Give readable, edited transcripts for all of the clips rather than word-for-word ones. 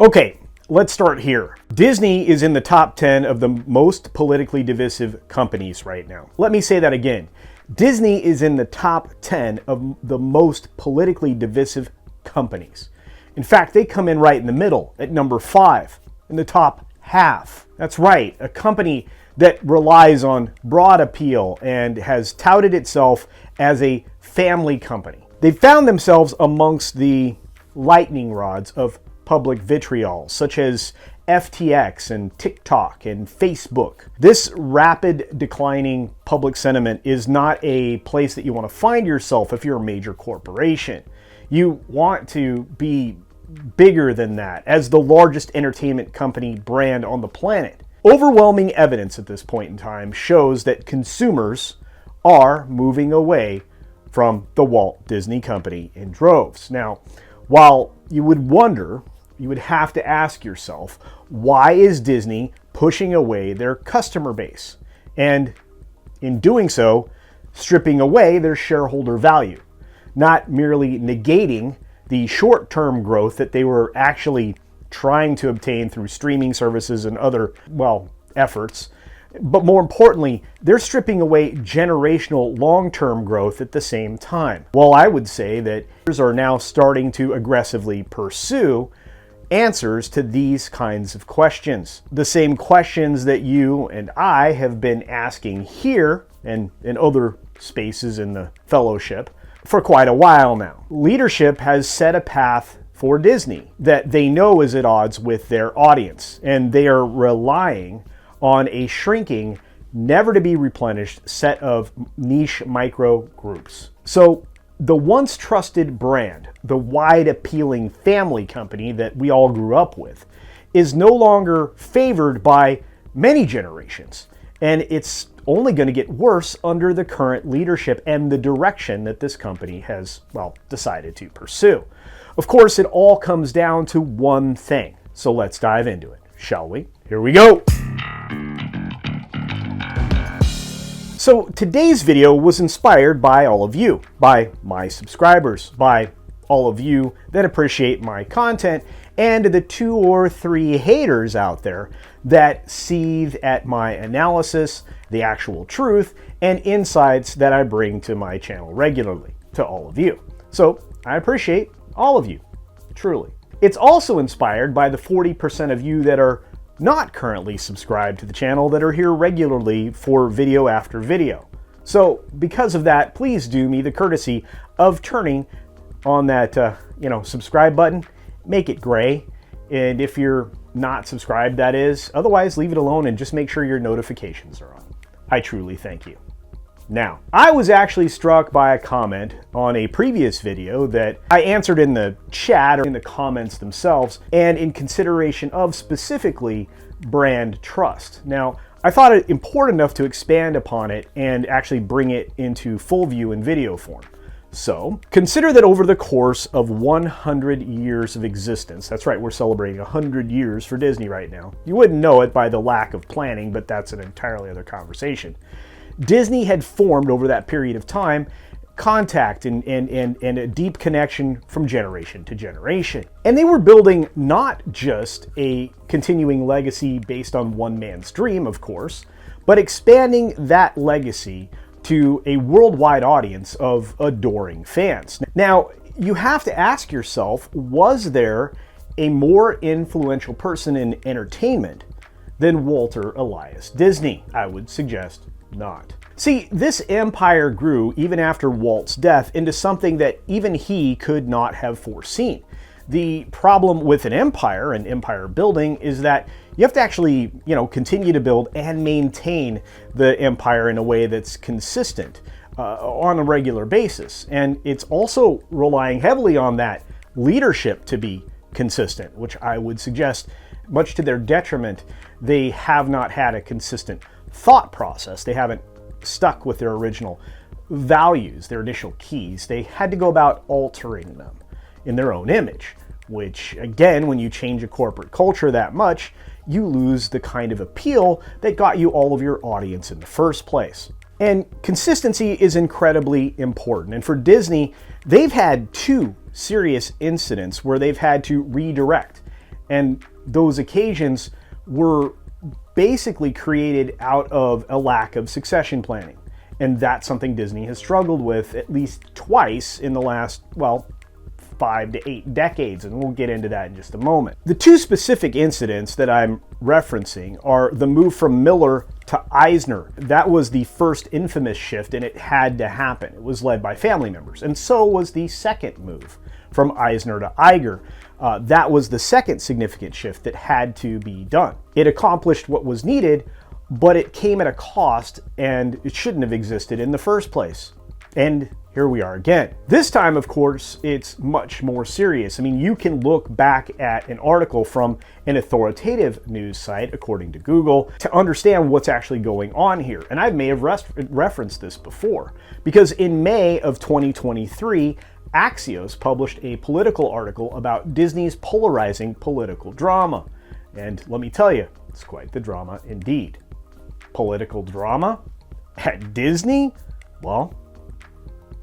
Okay, let's start here. Disney is in the top 10 of the most politically divisive companies right now. Let me say that again. Disney is in the top 10 of the most politically divisive companies. In fact, they come in right in the middle at number 5 in the top half. That's right, a company that relies on broad appeal and has touted itself as a family company. They've found themselves amongst the lightning rods of public vitriol, such as FTX and TikTok and Facebook. This rapid declining public sentiment is not a place that you want to find yourself if you're a major corporation. You want to be bigger than that as the largest entertainment company brand on the planet. Overwhelming evidence at this point in time shows that consumers are moving away from the Walt Disney Company in droves. Now, while you would have to ask yourself, why is Disney pushing away their customer base? And in doing so, stripping away their shareholder value, not merely negating the short-term growth that they were actually trying to obtain through streaming services and other, efforts. But more importantly, they're stripping away generational long-term growth at the same time. Well, I would say that users are now starting to aggressively pursue answers to these kinds of questions. The same questions that you and I have been asking here and in other spaces in the fellowship for quite a while now. Leadership has set a path for Disney that they know is at odds with their audience, and they are relying on a shrinking, never to be replenished set of niche micro groups. So the once trusted brand, the wide appealing family company that we all grew up with, is no longer favored by many generations. And it's only going to get worse under the current leadership and the direction that this company has, decided to pursue. Of course, it all comes down to one thing. So let's dive into it, shall we? Here we go. So today's video was inspired by all of you, by my subscribers, by all of you that appreciate my content, and the 2 or 3 haters out there that seethe at my analysis, the actual truth, and insights that I bring to my channel regularly, to all of you. So I appreciate all of you, truly. It's also inspired by the 40% of you that are not currently subscribed to the channel that are here regularly for video after video. So because of that, please do me the courtesy of turning on that subscribe button, make it gray, and if you're not subscribed, that is, otherwise leave it alone and just make sure your notifications are on. I truly thank you. Now, I was actually struck by a comment on a previous video that I answered in the chat or in the comments themselves, and in consideration of specifically brand trust. Now, I thought it important enough to expand upon it and actually bring it into full view in video form. So, consider that over the course of 100 years of existence, that's right, we're celebrating 100 years for Disney right now. You wouldn't know it by the lack of planning, but that's an entirely other conversation. Disney had formed over that period of time contact and a deep connection from generation to generation. And they were building not just a continuing legacy based on one man's dream, of course, but expanding that legacy to a worldwide audience of adoring fans. Now, you have to ask yourself, was there a more influential person in entertainment than Walter Elias Disney? I would suggest not. See, this empire grew even after Walt's death into something that even he could not have foreseen. The problem with an empire and empire building is that you have to actually, continue to build and maintain the empire in a way that's consistent on a regular basis. And it's also relying heavily on that leadership to be consistent, which I would suggest, much to their detriment, they have not had a consistent thought process. They haven't stuck with their original values, their initial keys. They had to go about altering them in their own image, which again, when you change a corporate culture that much, you lose the kind of appeal that got you all of your audience in the first place. And consistency is incredibly important. And for Disney, they've had 2 serious incidents where they've had to redirect And those occasions were basically created out of a lack of succession planning. And that's something Disney has struggled with at least twice in the last, 5 to 8 decades, and we'll get into that in just a moment. The two specific incidents that I'm referencing are the move from Miller to Eisner. That was the first infamous shift, and it had to happen. It was led by family members, and so was the second move from Eisner to Iger. That was the second significant shift that had to be done. It accomplished what was needed, but it came at a cost, and it shouldn't have existed in the first place. And here we are again. This time, of course, it's much more serious. I mean, you can look back at an article from an authoritative news site, according to Google, to understand what's actually going on here. And I may have referenced this before, because in May of 2023, Axios published a political article about Disney's polarizing political drama. And let me tell you, it's quite the drama indeed. Political drama? At Disney? Well,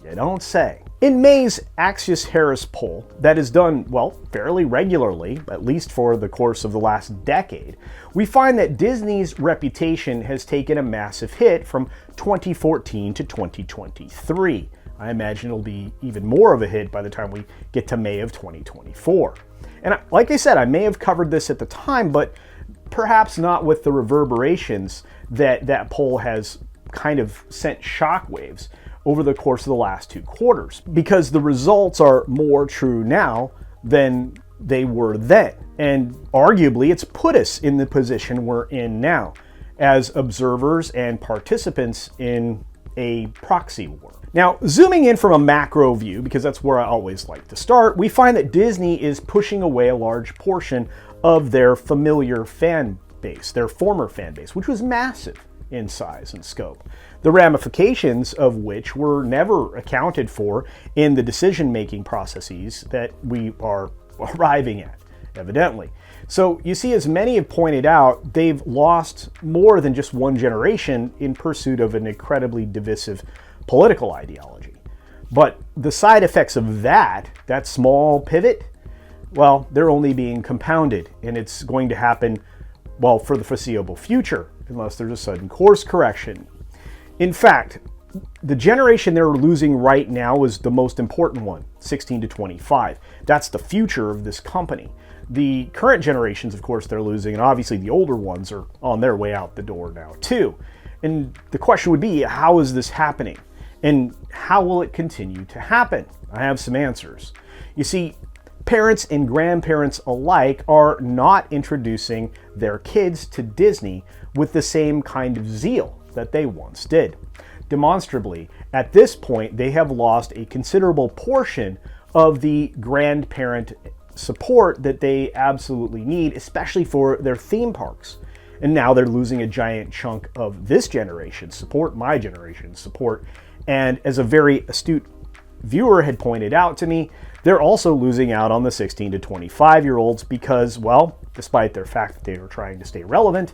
you don't say. In May's Axios Harris poll, that is done, fairly regularly, at least for the course of the last decade, we find that Disney's reputation has taken a massive hit from 2014 to 2023. I imagine it'll be even more of a hit by the time we get to May of 2024. And like I said, I may have covered this at the time, but perhaps not with the reverberations that poll has kind of sent shockwaves over the course of the last 2 quarters, because the results are more true now than they were then. And arguably, it's put us in the position we're in now as observers and participants in a proxy war. Now, zooming in from a macro view, because that's where I always like to start, we find that Disney is pushing away a large portion of their familiar fan base, their former fan base, which was massive in size and scope, the ramifications of which were never accounted for in the decision-making processes that we are arriving at, evidently. So you see, as many have pointed out, they've lost more than just one generation in pursuit of an incredibly divisive political ideology. But the side effects of that small pivot, they're only being compounded, and it's going to happen, for the foreseeable future, unless there's a sudden course correction. In fact, the generation they're losing right now is the most important one, 16 to 25. That's the future of this company. The current generations, of course, they're losing, and obviously the older ones are on their way out the door now too. And the question would be, how is this happening? And how will it continue to happen? I have some answers. You see, parents and grandparents alike are not introducing their kids to Disney with the same kind of zeal that they once did. Demonstrably, at this point, they have lost a considerable portion of the grandparent support that they absolutely need, especially for their theme parks. And now they're losing a giant chunk of this generation's support, my generation's support. And as a very astute viewer had pointed out to me, they're also losing out on the 16 to 25-year-olds because, despite their fact that they are trying to stay relevant,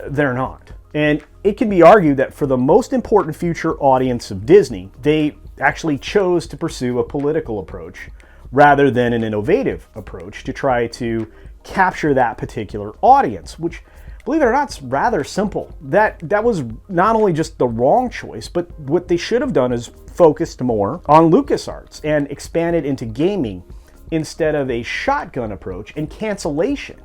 they're not. And it can be argued that for the most important future audience of Disney, they actually chose to pursue a political approach rather than an innovative approach to try to capture that particular audience, which, believe it or not, is rather simple. That was not only just the wrong choice, but what they should have done is focused more on LucasArts and expanded into gaming instead of a shotgun approach and cancellation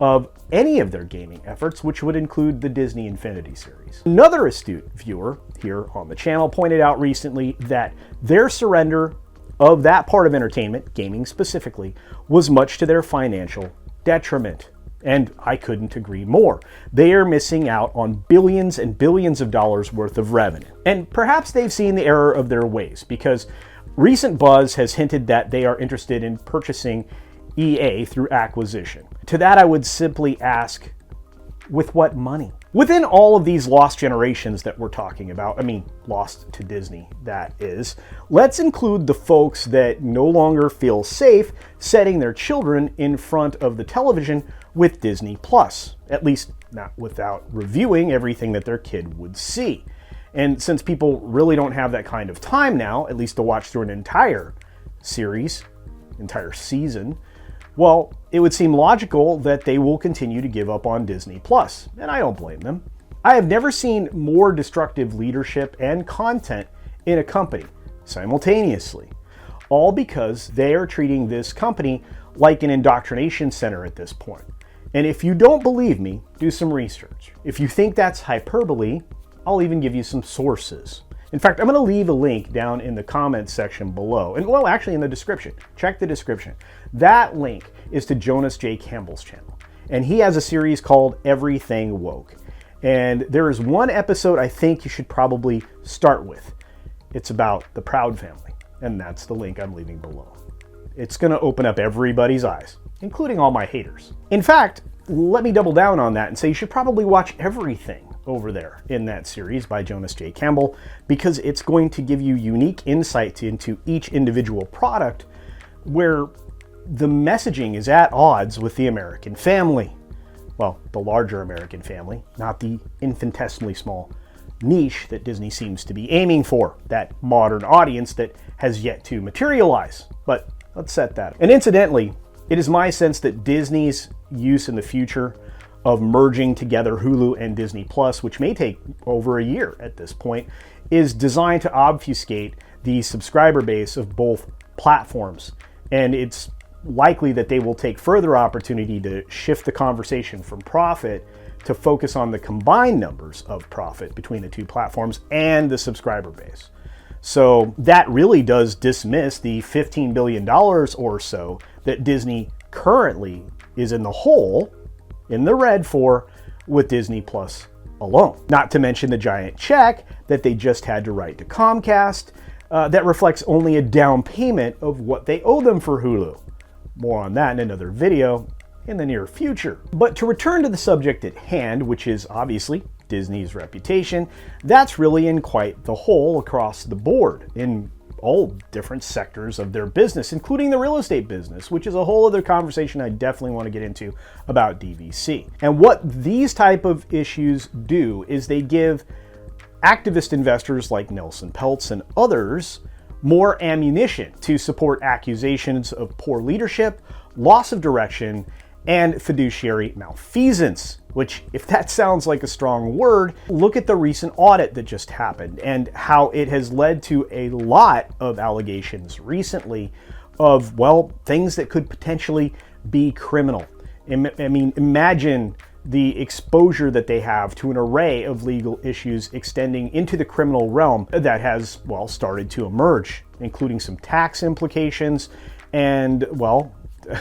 of any of their gaming efforts, which would include the Disney Infinity series. Another astute viewer here on the channel pointed out recently that their surrender of that part of entertainment, gaming specifically, was much to their financial detriment. And I couldn't agree more. They are missing out on billions and billions of dollars worth of revenue. And perhaps they've seen the error of their ways, because recent buzz has hinted that they are interested in purchasing EA through acquisition. To that I would simply ask, with what money? Within all of these lost generations that we're talking about, lost to Disney, that is, let's include the folks that no longer feel safe setting their children in front of the television with Disney Plus, at least not without reviewing everything that their kid would see. And since people really don't have that kind of time now, at least to watch through an entire series, entire season, Well, it would seem logical that they will continue to give up on Disney Plus, and I don't blame them. I have never seen more destructive leadership and content in a company simultaneously, all because they are treating this company like an indoctrination center at this point. And if you don't believe me, do some research. If you think that's hyperbole, I'll even give you some sources. In fact, I'm going to leave a link down in the comments section below, and well, actually in the description. Check the description. That link is to Jonas J. Campbell's channel, and he has a series called Everything Woke. And there is one episode I think you should probably start with. It's about the Proud family, and that's the link I'm leaving below. It's going to open up everybody's eyes, including all my haters. In fact, let me double down on that and say you should probably watch everything over there in that series by Jonas J. Campbell, because it's going to give you unique insight into each individual product where the messaging is at odds with the American family. Well, the larger American family, not the infinitesimally small niche that Disney seems to be aiming for, that modern audience that has yet to materialize. But let's set that up. And incidentally, it is my sense that Disney's use in the future of merging together Hulu and Disney Plus, which may take over a year at this point, is designed to obfuscate the subscriber base of both platforms. And it's likely that they will take further opportunity to shift the conversation from profit to focus on the combined numbers of profit between the two platforms and the subscriber base. So that really does dismiss the $15 billion or so that Disney currently is in the hole, in the red for, with Disney Plus alone. Not to mention the giant check that they just had to write to Comcast that reflects only a down payment of what they owe them for Hulu. More on that in another video in the near future. But to return to the subject at hand, which is obviously Disney's reputation, that's really in quite the hole across the board in all different sectors of their business, including the real estate business, which is a whole other conversation I definitely want to get into about DVC. And what these type of issues do is they give activist investors like Nelson Peltz and others more ammunition to support accusations of poor leadership, loss of direction, and fiduciary malfeasance, which, if that sounds like a strong word, look at the recent audit that just happened and how it has led to a lot of allegations recently of, well, things that could potentially be criminal. I mean, imagine the exposure that they have to an array of legal issues extending into the criminal realm that has, well, started to emerge, including some tax implications and, well,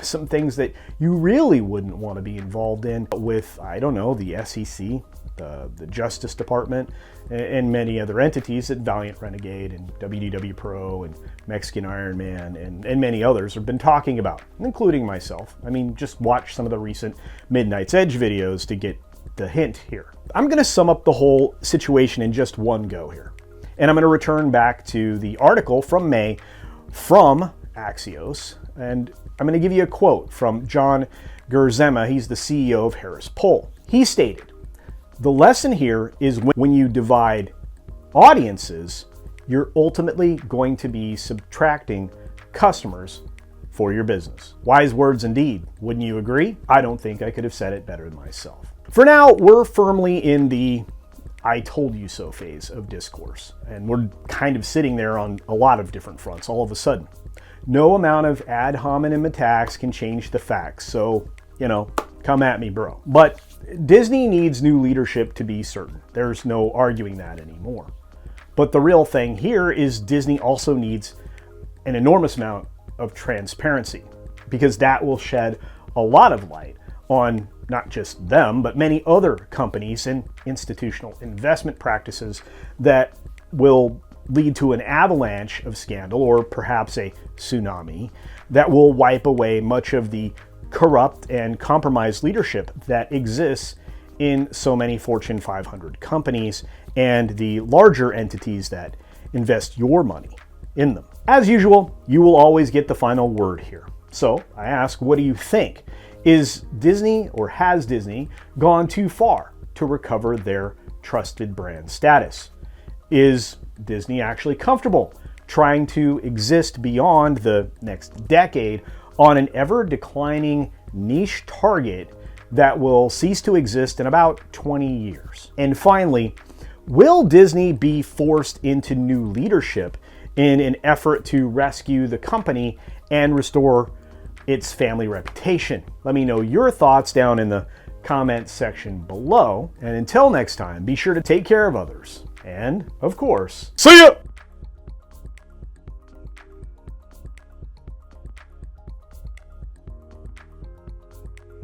some things that you really wouldn't want to be involved in with, I don't know, the SEC, the Justice Department, and many other entities that Valiant Renegade and WDW Pro and Mexican Iron Man and many others have been talking about, including myself. I mean, just watch some of the recent Midnight's Edge videos to get the hint here. I'm going to sum up the whole situation in just one go here. And I'm going to return back to the article from May from Axios, and I'm going to give you a quote from John Gerzema. He's the CEO of Harris Poll. He stated, "The lesson here is when you divide audiences, you're ultimately going to be subtracting customers for your business." Wise words indeed. Wouldn't you agree? I don't think I could have said it better than myself. For now, we're firmly in the I told you so phase of discourse, and we're kind of sitting there on a lot of different fronts all of a sudden. No amount of ad hominem attacks can change the facts, so, come at me, bro. But Disney needs new leadership to be certain. There's no arguing that anymore. But the real thing here is Disney also needs an enormous amount of transparency, because that will shed a lot of light on not just them, but many other companies and institutional investment practices that will lead to an avalanche of scandal, or perhaps a tsunami, that will wipe away much of the corrupt and compromised leadership that exists in so many Fortune 500 companies and the larger entities that invest your money in them. As usual, you will always get the final word here. So I ask, what do you think? Is Disney, or has Disney, gone too far to recover their trusted brand status? Is Disney actually comfortable trying to exist beyond the next decade on an ever declining niche target that will cease to exist in about 20 years? And finally, will Disney be forced into new leadership in an effort to rescue the company and restore its family reputation? Let me know your thoughts down in the comment section below. And until next time, be sure to take care of others. And, of course, see ya!